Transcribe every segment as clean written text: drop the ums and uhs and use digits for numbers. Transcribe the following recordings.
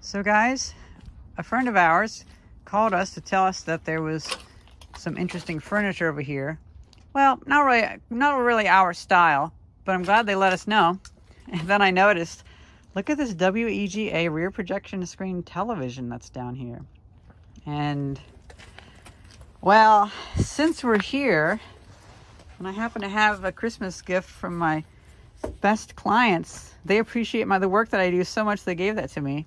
So guys, a friend of ours called us to tell us that there was some interesting furniture over here. Well, not really our style, but I'm glad they let us know. And then I noticed, look at this WEGA rear projection screen television that's down here. And, well, since we're here, and I happen to have a Christmas gift from my best clients, they appreciate the work that I do so much they gave that to me.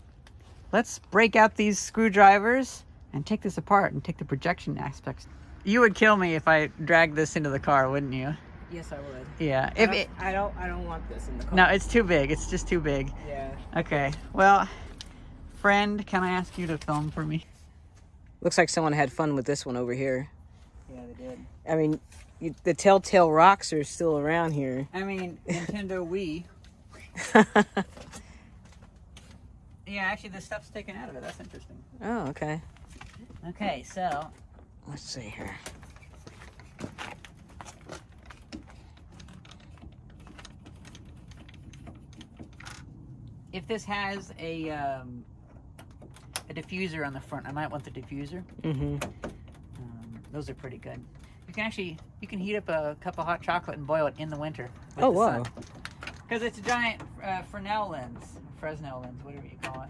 Let's break out these screwdrivers and take this apart and take the projection aspects. You would kill me if I dragged this into the car, wouldn't you? Yes, I would. Yeah. I don't want this in the car. No, it's too big. It's just too big. Yeah. Okay. Well, friend, can I ask you to film for me? Looks like someone had fun with this one over here. Yeah, they did. I mean, the Telltale rocks are still around here. I mean, Nintendo Wii. Yeah, actually, the stuff's taken out of it. That's interesting. Oh, okay. Okay, so let's see here. If this has a diffuser on the front, I might want the diffuser. Mm-hmm. Those are pretty good. You can heat up a cup of hot chocolate and boil it in the winter. Oh, wow. Because it's a giant Fresnel lens, whatever you call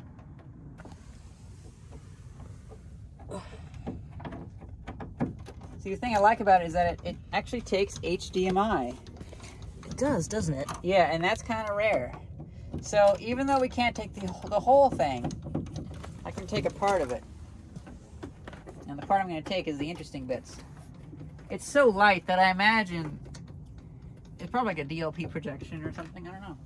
it. See, the thing I like about it is that it actually takes HDMI. It does, doesn't it? Yeah, and that's kind of rare. So even though we can't take the whole thing, I can take a part of it. And the part I'm going to take is the interesting bits. It's so light that I imagine it's probably like a DLP projection or something. I don't know.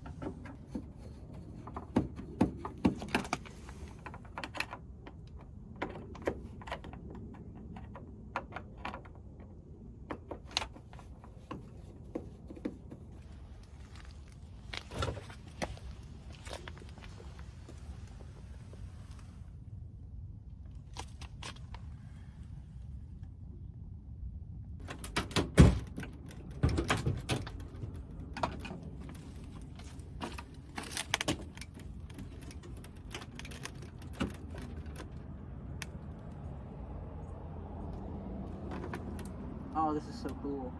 Oh, this is so cool.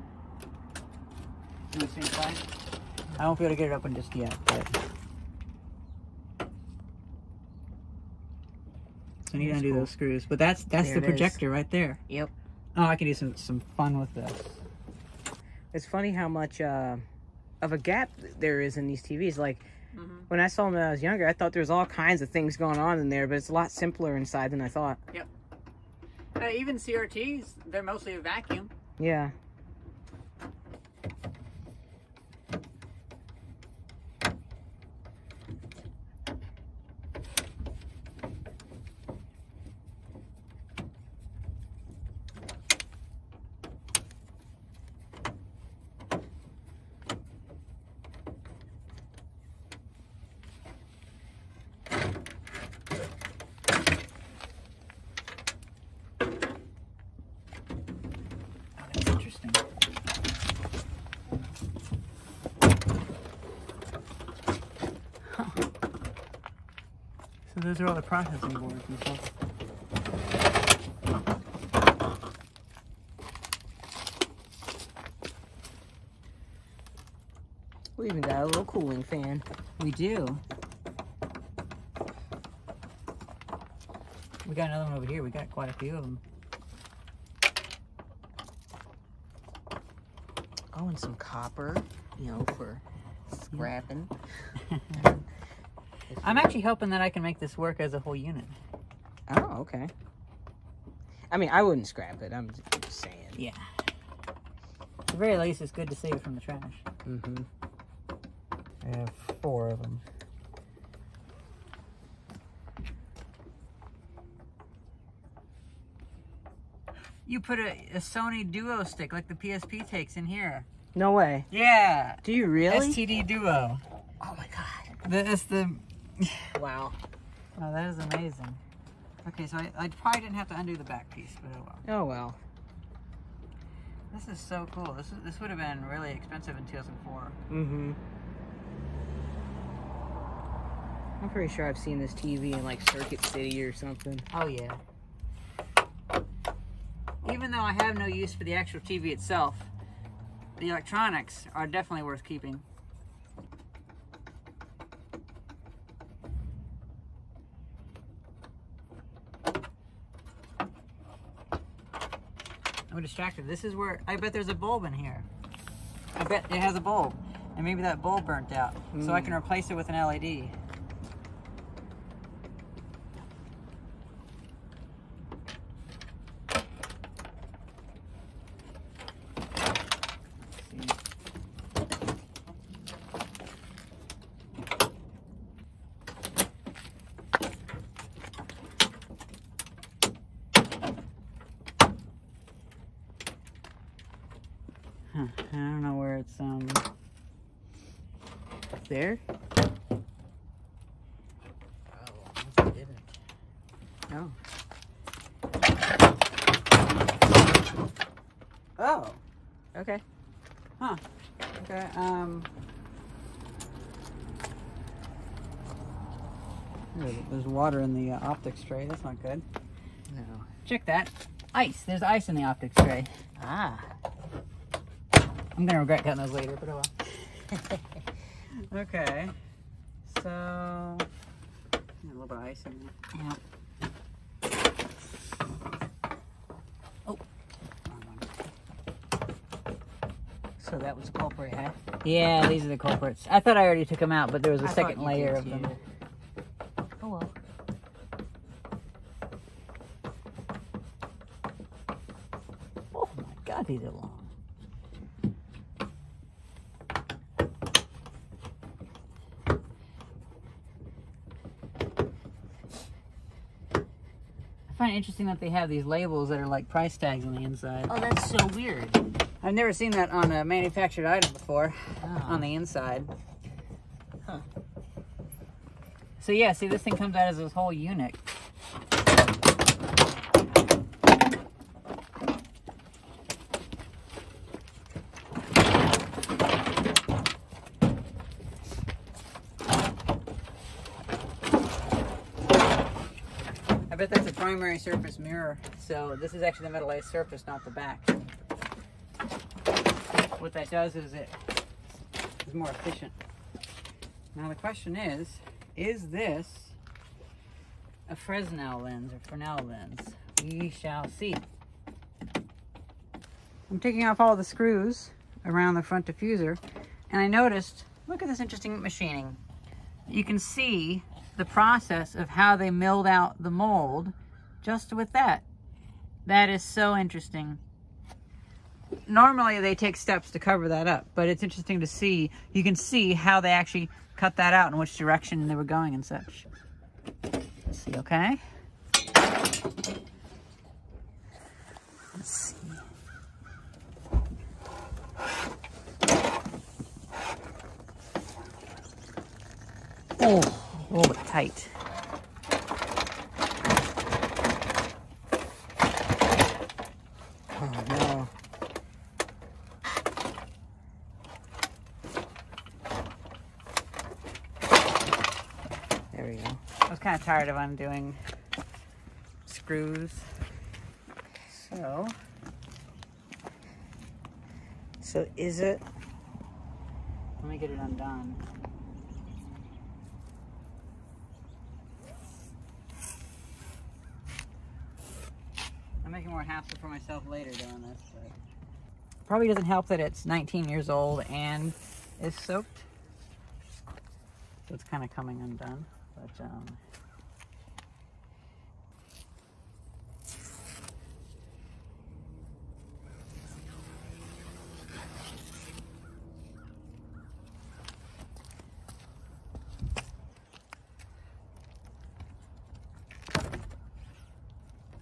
Can you see inside? I won't be able to get it open just yet, but... So I need to undo those screws. But that's the projector right there. Yep. Oh, I can do some fun with this. It's funny how much of a gap there is in these TVs. Like, when I saw them when I was younger, I thought there was all kinds of things going on in there, but it's a lot simpler inside than I thought. Yep. Even CRTs, they're mostly a vacuum. Yeah. So those are all the processing boards and stuff. We even got a little cooling fan. We do. We got another one over here. We got quite a few of them. Oh, and some copper, you know, for scrapping. I'm actually hoping that I can make this work as a whole unit. Oh, okay. I mean, I wouldn't scrap it. I'm just saying. Yeah. At the very least, it's good to save it from the trash. Mm-hmm. I have 4 of them. You put a Sony Duo stick like the PSP takes in here. No way. Yeah. Do you really? STD Duo. Oh my god. That's the... Wow. Oh, that is amazing. Okay, so I probably didn't have to undo the back piece, but oh well. Oh well. This is so cool. This would have been really expensive in 2004. Mm-hmm. I'm pretty sure I've seen this TV in like Circuit City or something. Oh yeah. Even though I have no use for the actual TV itself, the electronics are definitely worth keeping. I'm distracted. This is where, I bet there's a bulb in here. I bet it has a bulb. And maybe that bulb burnt out. So I can replace it with an LED. I don't know where it's There? Oh, it didn't. No. Oh. Okay. Huh. Okay. There's water in the optics tray. That's not good. No. Check that. Ice. There's ice in the optics tray. Ah. I'm gonna regret cutting those later, but oh well. Okay. So a little bit of ice in there. Yeah. Oh. So that was the culprit, huh? Yeah, these are the culprits. I thought I already took them out, but there was a I second thought you layer did, of them. too. Oh well. Oh my God, these are long. I find it interesting that they have these labels that are like price tags on the inside. Oh, that's so weird. I've never seen that on a manufactured item before, on the inside. Huh. So yeah, see, this thing comes out as this whole unit. I bet that's a primary surface mirror. So this is actually the metallized surface, not the back. What that does is it is more efficient. Now the question is this a Fresnel lens or Fresnel lens? We shall see. I'm taking off all the screws around the front diffuser, and I noticed, look at this interesting machining. You can see the process of how they milled out the mold just with that. That is so interesting. Normally they take steps to cover that up, but it's interesting to see. You can see how they actually cut that out and which direction they were going and such. Let's see, okay? Let's see. Oh, a little bit tight. Oh no. There we go. I was kind of tired of undoing screws. So is it? Let me get it undone. I'm making more hassle for myself later doing this. But probably doesn't help that it's 19 years old and is soaked. So it's kind of coming undone. But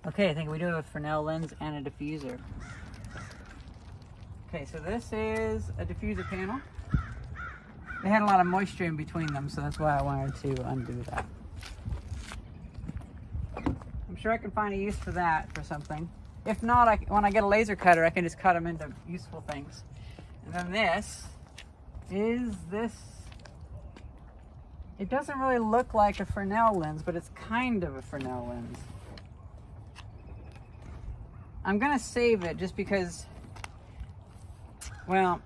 okay, I think we do have a Fresnel lens and a diffuser. Okay, so this is a diffuser panel. They had a lot of moisture in between them, so that's why I wanted to undo that. I'm sure I can find a use for that for something. If not, when I get a laser cutter, I can just cut them into useful things. And then this is this It doesn't really look like a Fresnel lens, but it's kind of a Fresnel lens. I'm gonna save it just because, well,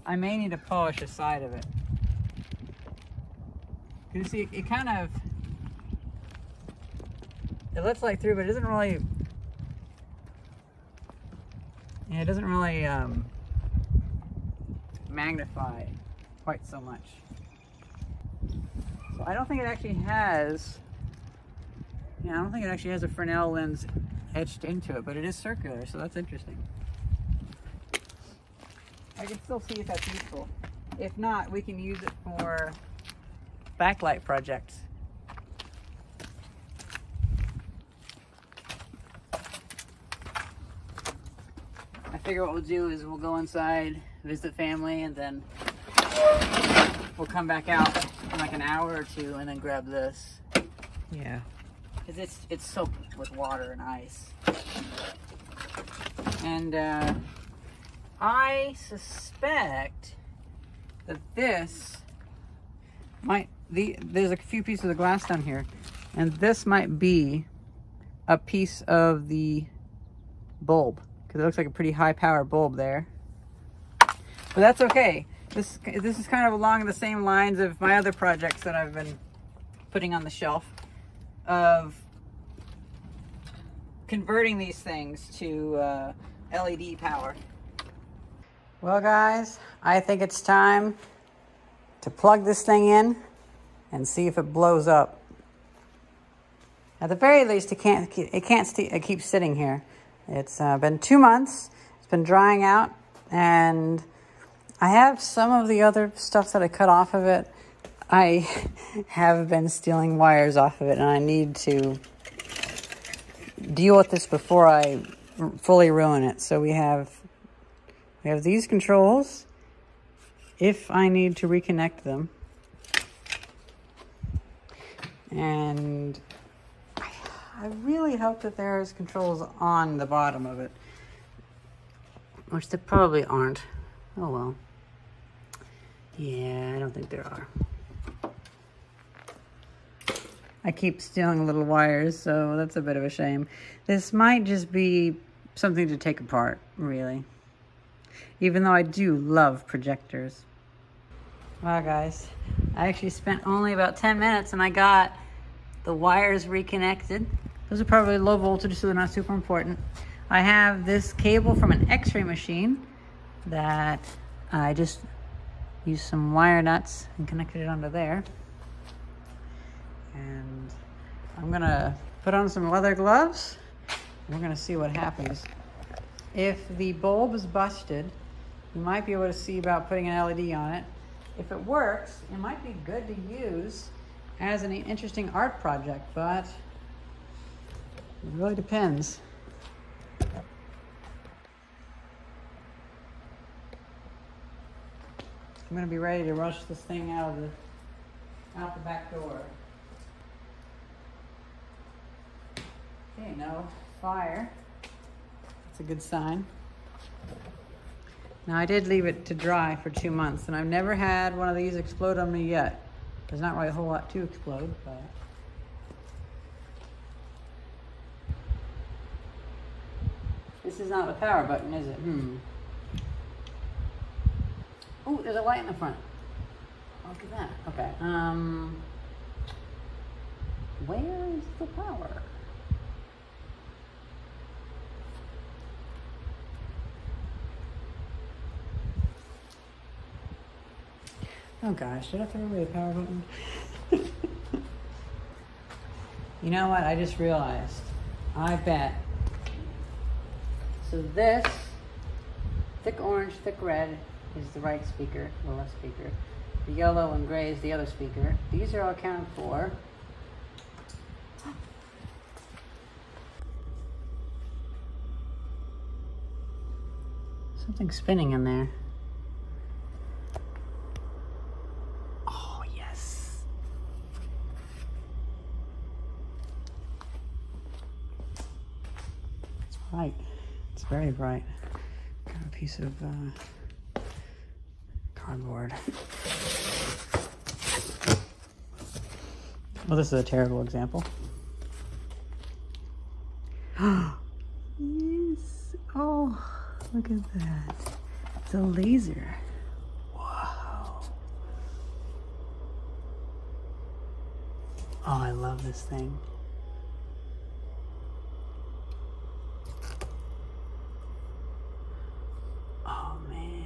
I may need to polish a side of it. You see, it kind of, it looks like through, but it doesn't really, yeah, it doesn't really magnify quite so much. So I don't think it actually has, yeah, I don't think it actually has a Fresnel lens etched into it, but it is circular, so that's interesting. I can still see if that's useful. If not, we can use it for backlight projects. I figure what we'll do is we'll go inside, visit family, and then we'll come back out in like an hour or two and then grab this. Yeah. Because it's soaked with water and ice. And I suspect that this might, there's a few pieces of glass down here, and this might be a piece of the bulb, because it looks like a pretty high power bulb there. But that's okay. This is kind of along the same lines of my other projects that I've been putting on the shelf, of converting these things to LED power. Well guys, I think it's time to plug this thing in and see if it blows up. At the very least, it can't keep sitting here. It's been 2 months. It's been drying out, and I have some of the other stuff that I cut off of it. I have been stealing wires off of it, and I need to deal with this before I fully ruin it. So we have these controls if I need to reconnect them. And I really hope that there's controls on the bottom of it, which there probably aren't. Oh well. Yeah, I don't think there are. I keep stealing little wires, so that's a bit of a shame. This might just be something to take apart, really. Even though I do love projectors. Wow, guys. I actually spent only about 10 minutes and I got the wires reconnected. Those are probably low voltage, so they're not super important. I have this cable from an X-ray machine that I just used some wire nuts and connected it onto there. And I'm gonna put on some leather gloves. And we're gonna see what happens. If the bulb is busted, you might be able to see about putting an LED on it. If it works, it might be good to use as an interesting art project, but it really depends. I'm gonna be ready to rush this thing out the back door. Okay, no fire. That's a good sign. Now I did leave it to dry for 2 months, and I've never had one of these explode on me yet. There's not really a whole lot to explode, but this is not the power button, is it? Oh, there's a light in the front. Look at that. Okay. Where is the power? Oh gosh, did I throw away the power button? You know what? I just realized. I bet. So this thick orange, thick red is the right speaker, the left speaker. The yellow and gray is the other speaker. These are all accounted for. Something's spinning in there. Oh, yes. It's bright. It's very bright. Got a piece of cardboard. Well, this is a terrible example. Yes. Oh, look at that. It's a laser. Wow. Oh, I love this thing. Oh, man.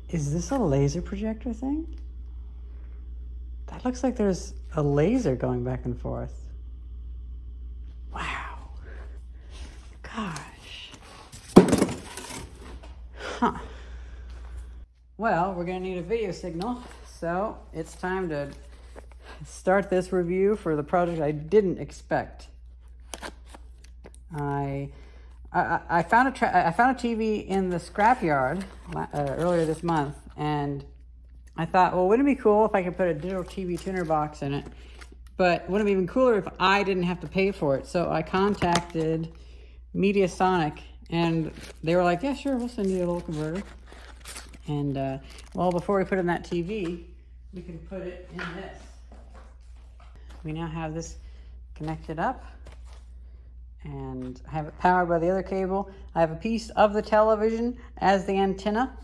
Is this a laser projector thing? That looks like there's a laser going back and forth. Wow. Gosh. Huh. Well, we're gonna need a video signal, so it's time to start this review for the project I didn't expect. I found a TV in the scrapyard earlier this month, and I thought, well, wouldn't it be cool if I could put a digital TV tuner box in it? But wouldn't it be even cooler if I didn't have to pay for it? So I contacted Mediasonic, and they were like, yeah, sure, we'll send you a little converter. And, well, before we put it in that TV, we can put it in this. We now have this connected up, and I have it powered by the other cable. I have a piece of the television as the antenna.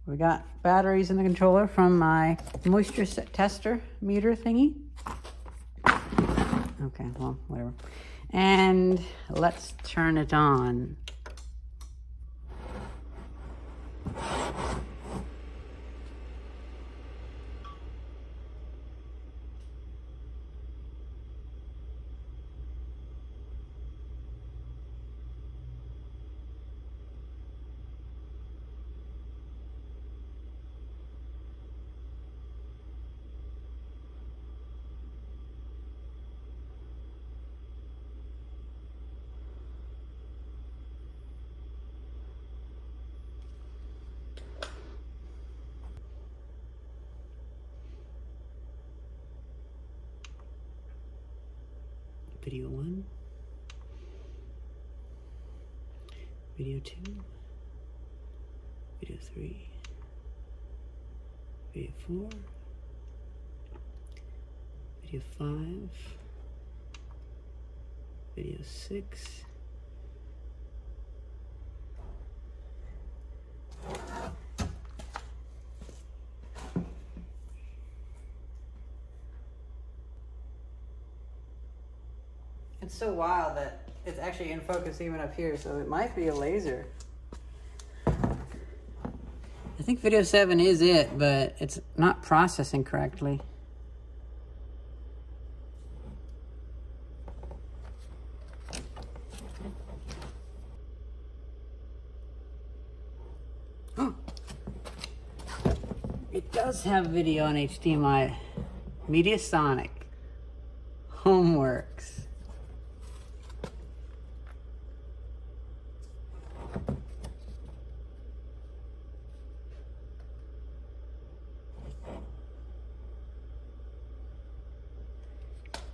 We got batteries in the controller from my moisture tester meter thingy. Okay, well, whatever. And let's turn it on. Video 1, video 2, video 3, video 4, video 5, video 6, It's so wild that it's actually in focus even up here, so it might be a laser. I think video 7 is it, but it's not processing correctly. It does have video on HDMI. Mediasonic. Homeworks.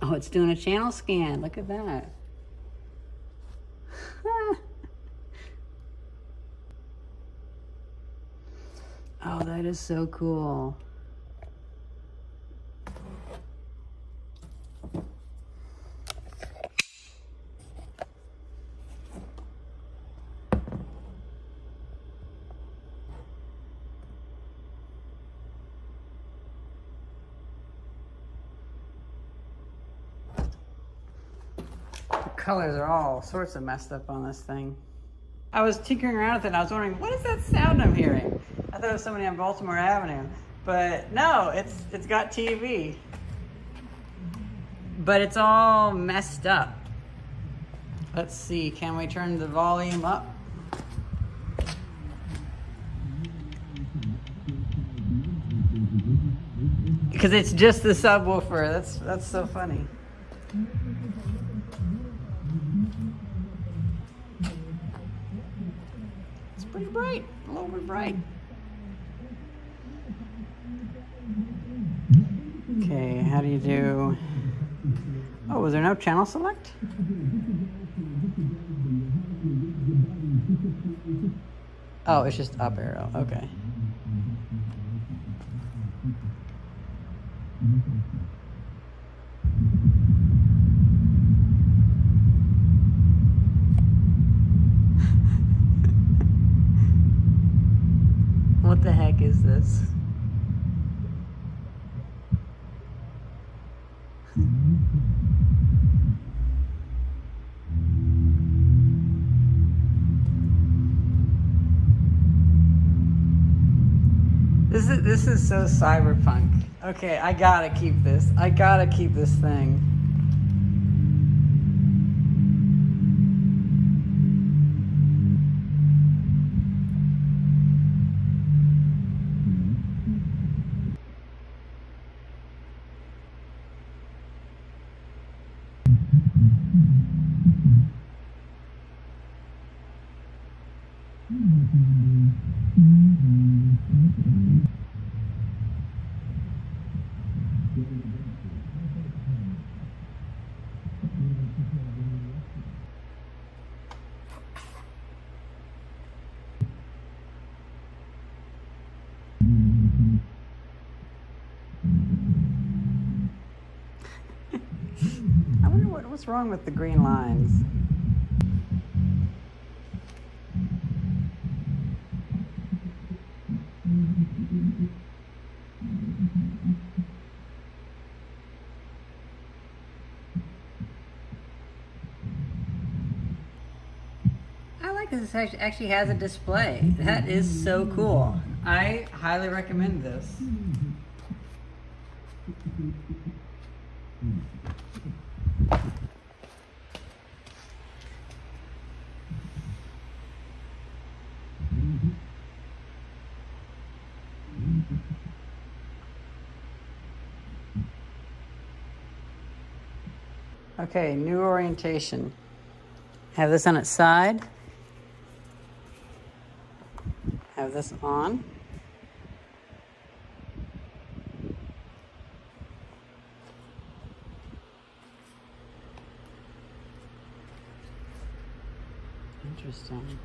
Oh, it's doing a channel scan. Look at that. Oh, that is so cool. Colors are all sorts of messed up on this thing. I was tinkering around with it and I was wondering, what is that sound I'm hearing? I thought it was somebody on Baltimore Avenue, but no, it's got TV. But it's all messed up. Let's see, can we turn the volume up? because it's just the subwoofer. That's so funny. It's pretty bright, a little bit bright. Okay, how do you do? Oh, was there no channel select? Oh, it's just up arrow. Okay. What the heck is this? This is so cyberpunk. Okay, I gotta keep this. I gotta keep this thing. I wonder what's wrong with the green lines. I like this. It actually has a display. That is so cool. I highly recommend this. Okay, new orientation. Have this on its side. Have this on. Interesting.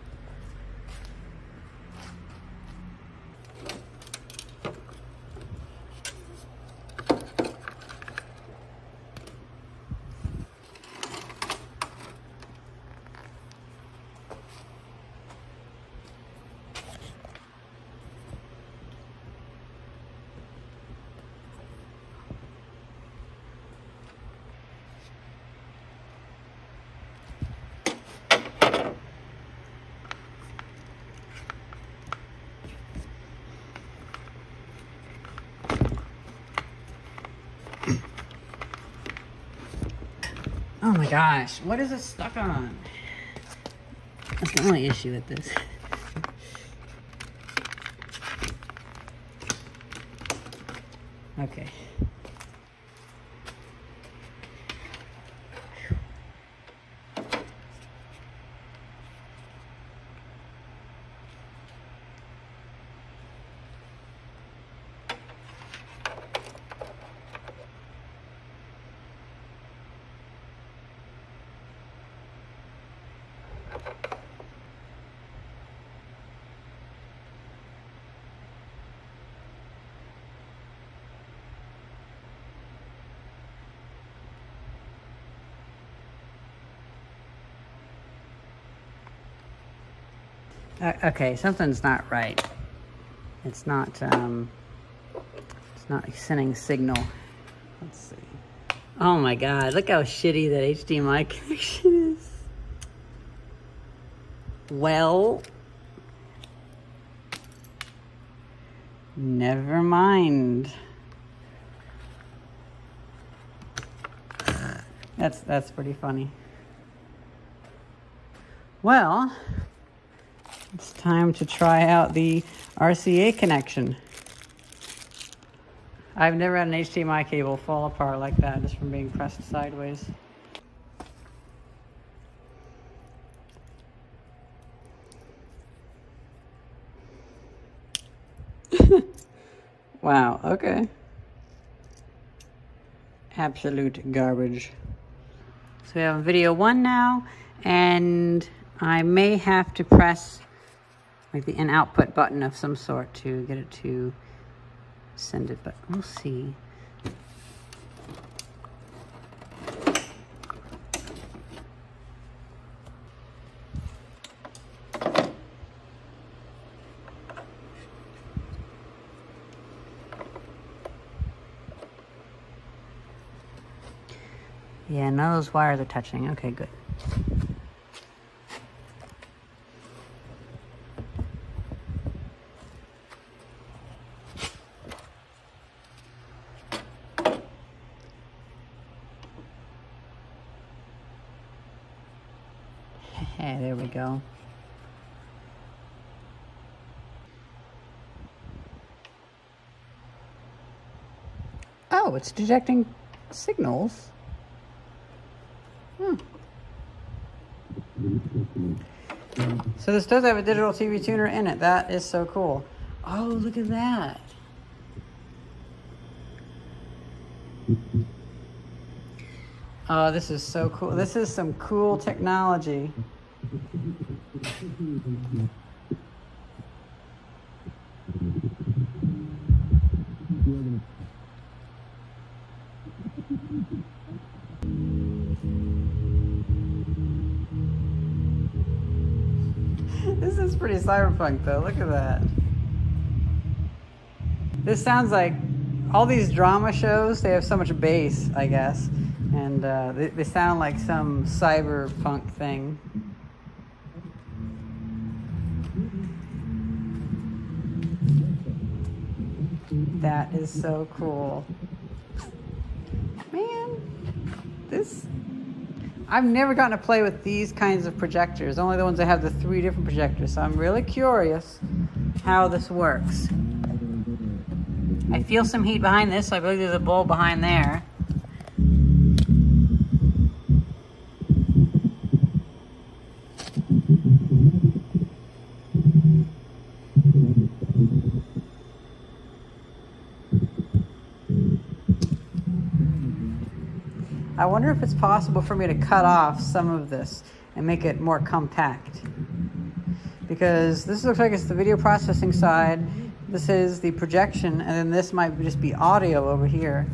Oh my gosh, what is it stuck on? That's the only issue with this. Okay. Okay, something's not right. It's not sending signal. Let's see. Oh my God, look how shitty that HDMI connection is. Well, never mind. That's pretty funny. Well, it's time to try out the RCA connection. I've never had an HDMI cable fall apart like that just from being pressed sideways. Wow, okay. Absolute garbage. So we have video 1 now, and I may have to press like an output button of some sort to get it to send it, but we'll see. Yeah, none of those wires are touching. Okay, good. Hey, there we go. Oh, it's detecting signals. So this does have a digital TV tuner in it. That is so cool. Oh, look at that. Oh, this is so cool. This is some cool technology. This is pretty cyberpunk though, look at that. This sounds like all these drama shows, they have so much bass, I guess. And they sound like some cyberpunk thing. That is so cool. Man, I've never gotten to play with these kinds of projectors, only the ones that have the 3 different projectors, so I'm really curious how this works. I feel some heat behind this, so I believe there's a bulb behind there. I wonder if it's possible for me to cut off some of this and make it more compact. Because this looks like it's the video processing side, this is the projection, and then this might just be audio over here.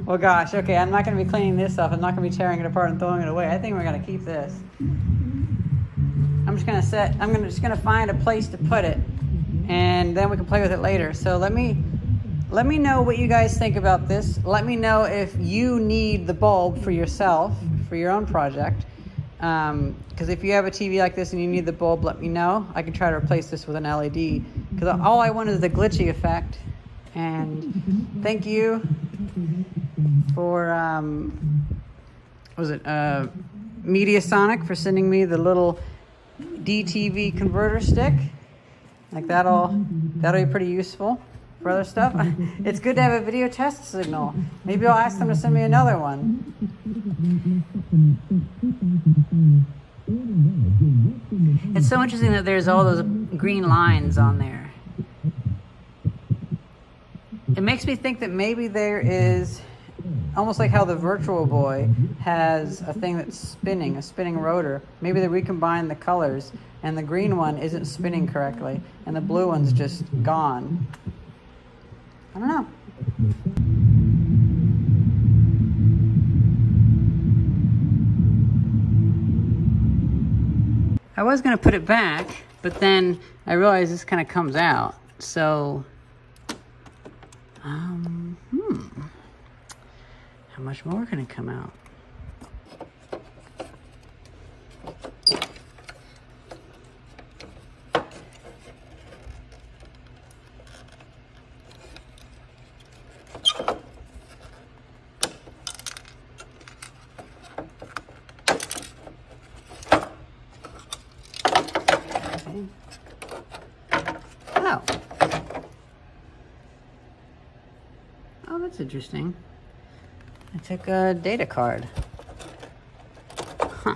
Well, gosh, okay, I'm not going to be cleaning this up. I'm not going to be tearing it apart and throwing it away. I think we're going to keep this. I'm just going to find a place to put it, and then we can play with it later. So let me know what you guys think about this. Let me know if you need the bulb for yourself, for your own project. Because if you have a TV like this and you need the bulb, let me know. I can try to replace this with an LED. Because all I want is the glitchy effect. And thank you for, Mediasonic for sending me the little DTV converter stick. Like that'll be pretty useful for other stuff. It's good to have a video test signal. Maybe I'll ask them to send me another one. It's so interesting that there's all those green lines on there. It makes me think that maybe there is, almost like how the Virtual Boy has a thing that's spinning, a spinning rotor. Maybe they recombine the colors and the green one isn't spinning correctly and the blue one's just gone. I don't know. I was going to put it back, but then I realized this kind of comes out. So, how much more can it come out? Oh, that's interesting. I took a data card. Huh.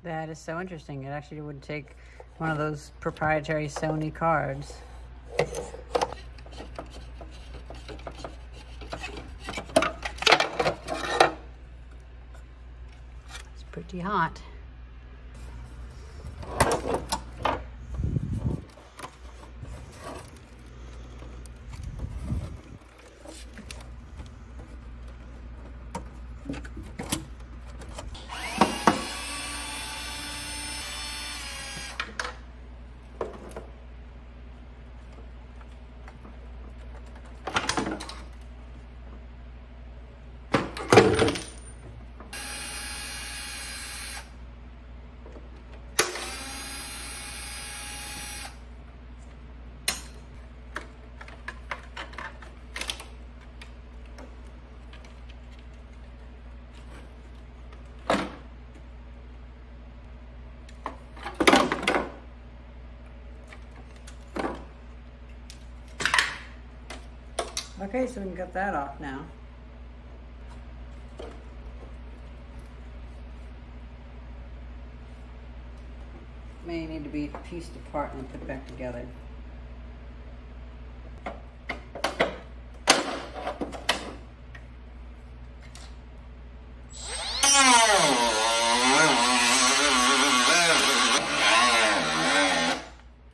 That is so interesting. It actually would take one of those proprietary Sony cards. It's pretty hot. Okay, so we can get that off now. May need to be pieced apart and put back together.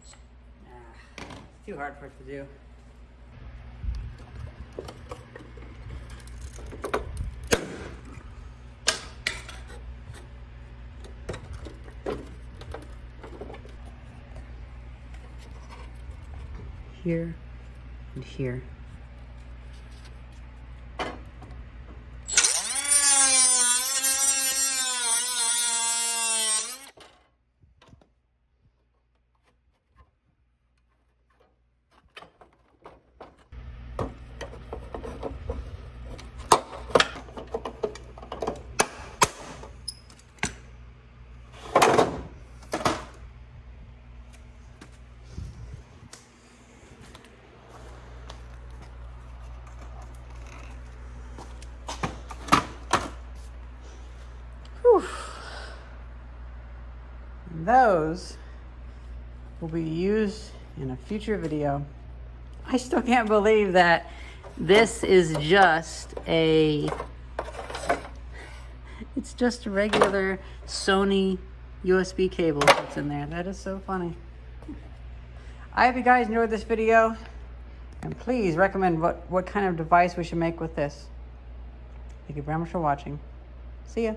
It's too hard for it to do. Here and here. And those will be used in a future video. I still can't believe that this is just a, it's just a regular Sony USB cable that's in there. That is so funny. I hope you guys enjoyed this video, and please recommend what kind of device we should make with this. Thank you very much for watching. See ya.